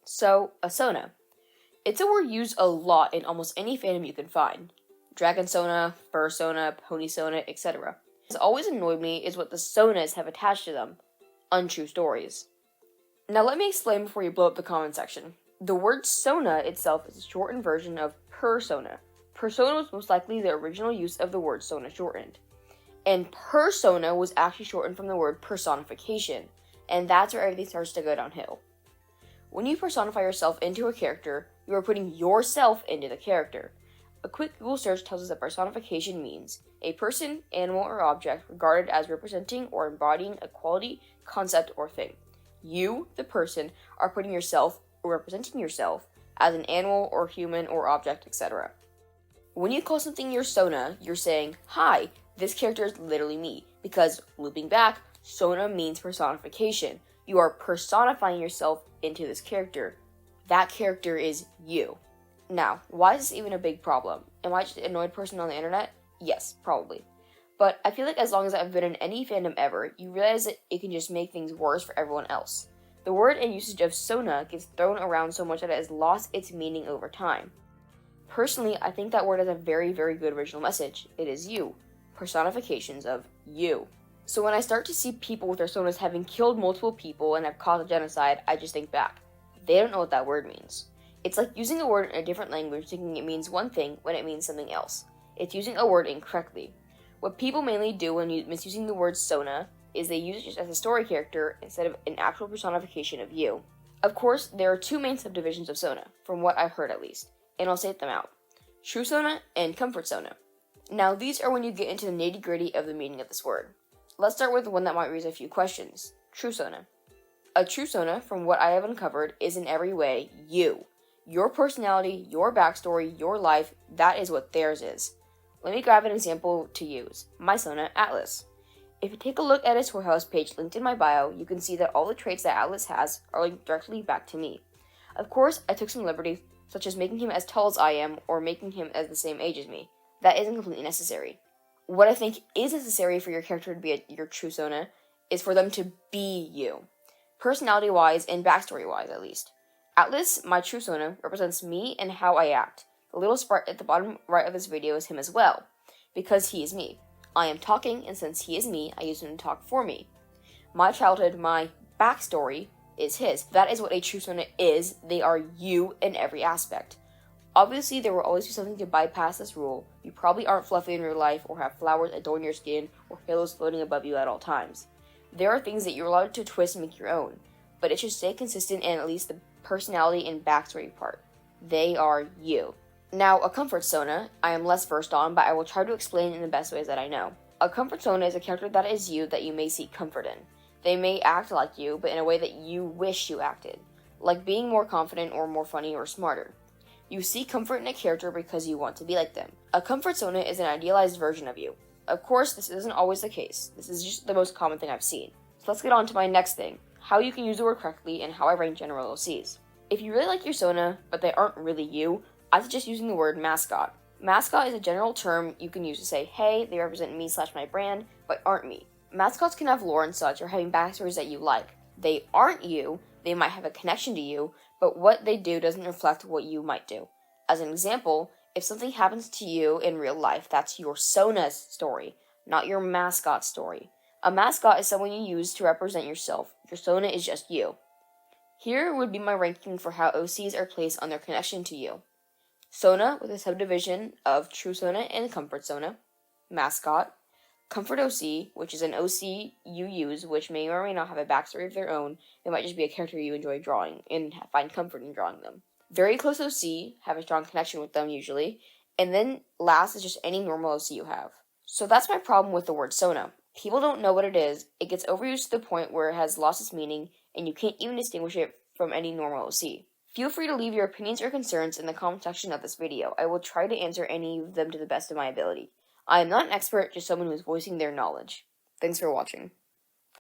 So, a Sona. It's a word used a lot in almost any fandom you can find. Dragon Sona, Fur Sona, Pony Sona, etc. What's always annoyed me is what the Sonas have attached to them. Untrue stories. Now let me explain before you blow up the comment section. The word Sona itself is a shortened version of persona. Persona was most likely the original use of the word Sona shortened. And persona was actually shortened from the word personification. And that's where everything starts to go downhill. When you personify yourself into a character, you are putting yourself into the character. A quick Google search tells us that personification means a person, animal, or object regarded as representing or embodying a quality, concept, or thing. You, the person, are putting yourself or representing yourself as an animal or human or object, etc. When you call something your Sona, you're saying, hi, this character is literally me, because, looping back, Sona means personification. You are personifying yourself into this character. That character is you. Now, why is this even a big problem? Am I just an annoyed person on the internet? Yes, probably. But I feel like as long as I've been in any fandom ever, you realize that it can just make things worse for everyone else. The word and usage of Sona gets thrown around so much that it has lost its meaning over time. Personally, I think that word has a very, very good original message. It is you. Personifications of you. So when I start to see people with their Sonas having killed multiple people and have caused a genocide, I just think back. They don't know what that word means. It's like using a word in a different language thinking it means one thing when it means something else. It's using a word incorrectly. What people mainly do when misusing the word Sona is they use it just as a story character instead of an actual personification of you. Of course, there are two main subdivisions of Sona, from what I've heard at least, and I'll state them out. True Sona and Comfort Sona. Now these are when you get into the nitty-gritty of the meaning of this word. Let's start with the one that might raise a few questions. True Sona. A true Sona, from what I have uncovered, is in every way you. Your personality, your backstory, your life, that is what theirs is. Let me grab an example to use. My Sona, Atlas. If you take a look at his Toy House page linked in my bio, you can see that all the traits that Atlas has are linked directly back to me. Of course, I took some liberties, such as making him as tall as I am, or making him as the same age as me. That isn't completely necessary. What I think is necessary for your character to be your true Sona is for them to be you. Personality-wise and backstory-wise, at least. Atlas, my true Sona, represents me and how I act. The little sprite at the bottom right of this video is him as well, because he is me. I am talking, and since he is me, I use him to talk for me. My childhood, my backstory, is his. That is what a true Sona is. They are you in every aspect. Obviously, there will always be something to bypass this rule. You probably aren't fluffy in real life, or have flowers adorn your skin, or halos floating above you at all times. There are things that you're allowed to twist and make your own, but it should stay consistent in at least the personality and backstory part. They are you. Now, a Comfort Sona, I am less versed on, but I will try to explain in the best ways that I know. A Comfort Sona is a character that is you that you may seek comfort in. They may act like you, but in a way that you wish you acted, like being more confident or more funny or smarter. You seek comfort in a character because you want to be like them. A Comfort Sona is an idealized version of you. Of course, this isn't always the case. This is just the most common thing I've seen. So let's get on to my next thing, how you can use the word correctly and how I rank general OCs. If you really like your Sona, but they aren't really you, I suggest using the word mascot. Mascot is a general term you can use to say, hey, they represent me/my brand, but aren't me. Mascots can have lore and such, or having backstories that you like. They aren't you, they might have a connection to you, but what they do doesn't reflect what you might do. As an example, if something happens to you in real life, that's your Sona's story, not your mascot story. A mascot is someone you use to represent yourself. Your Sona is just you. Here would be my ranking for how OCs are placed on their connection to you. Sona, with a subdivision of True Sona and Comfort Sona. Mascot. Comfort OC, which is an OC you use, which may or may not have a backstory of their own. They might just be a character you enjoy drawing and find comfort in drawing them. Very close OC, have a strong connection with them usually. And then last is just any normal OC you have. So that's my problem with the word Sona. People don't know what it is, it gets overused to the point where it has lost its meaning, and you can't even distinguish it from any normal OC. Feel free to leave your opinions or concerns in the comment section of this video. I will try to answer any of them to the best of my ability. I am not an expert, just someone who is voicing their knowledge. Thanks for watching.